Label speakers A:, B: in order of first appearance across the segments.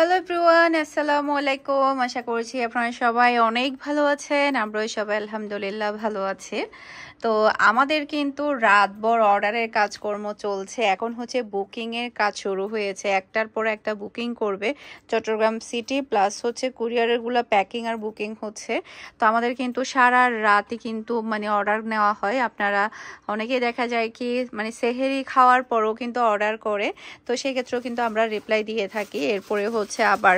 A: Hello everyone, আসসালামু আলাইকুম। আশা করছি আপনারা সবাই অনেক ভালো আছেন। আমরাও সবাই আলহামদুলিল্লাহ ভালো আছি। তো আমাদের কিন্তু রাতভর অর্ডারের কাজকর্ম চলছে। এখন হচ্ছে বুকিংয়ের কাজ শুরু হয়েছে, একটার পর একটা বুকিং করবে চট্টগ্রাম সিটি, প্লাস হচ্ছে কুরিয়ারেরগুলো প্যাকিং আর বুকিং হচ্ছে। তো আমাদের কিন্তু সারা রাতই কিন্তু অর্ডার নেওয়া হয়। আপনারা অনেকেই দেখা যায় কি সেহেরি খাওয়ার পরও কিন্তু অর্ডার করে, তো সেক্ষেত্রেও কিন্তু আমরা রিপ্লাই দিয়ে থাকি। এরপরে হচ্ছে আবার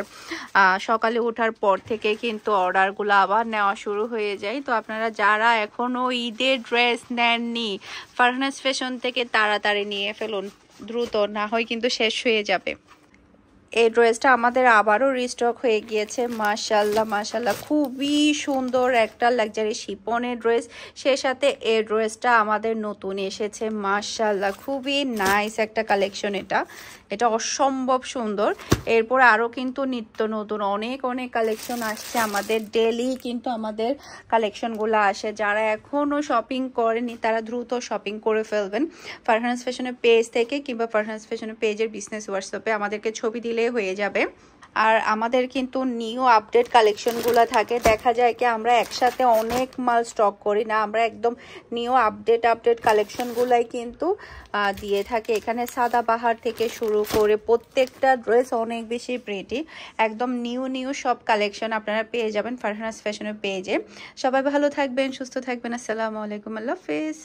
A: সকালে ওঠার পর থেকে কিন্তু অর্ডারগুলো আবার নেওয়া শুরু হয়ে যায়। তো আপনারা যারা এখনও ঈদের ড্রেস নেননি, ফারহানাস ফ্যাশন থেকে তাড়াতাড়ি নিয়ে ফেলুন, দ্রুত, না হয় কিন্তু শেষ হয়ে যাবে। এই ড্রেসটা আমাদের আবারও রিস্টক হয়ে গিয়েছে। মাশাল্লাহ মাশাল্লাহ, খুবই সুন্দর একটা লাক্সারি শিপনের ড্রেস। সে সাথে এই ড্রেসটা আমাদের নতুন এসেছে। মাশাল্লাহ, খুবই নাইস একটা কালেকশন। এটা অসম্ভব সুন্দর। এরপর আরও কিন্তু নিত্য নতুন অনেক অনেক কালেকশন আসছে আমাদের। ডেলি কিন্তু আমাদের কালেকশনগুলো আসে। যারা এখনও শপিং করেনি তারা দ্রুত শপিং করে ফেলবেন ফারহানাস ফ্যাশনের পেজ থেকে, কিংবা ফারহানাস ফ্যাশনের পেজের বিজনেস হোয়াটসঅ্যাপে আমাদেরকে ছবি দিলে হয়ে যাবে। আর আমাদের কিন্তু নিউ আপডেট কালেকশনগুলো থাকে। দেখা যায় কি আমরা একসাথে অনেক মাল স্টক করি না, আমরা একদম নিউ আপডেট কালেকশনগুলাই কিন্তু দিয়ে থাকে। এখানে সাদা বাহার থেকে শুরু করে প্রত্যেকটা ড্রেস অনেক বেশি প্রিটি। একদম নিউ সব কালেকশন আপনারা পেয়ে যাবেন ফারহানাস ফ্যাশনের পেজে। সবাই ভালো থাকবেন, সুস্থ থাকবেন। আসসালামু আলাইকুম, আল্লাহ হাফেজ।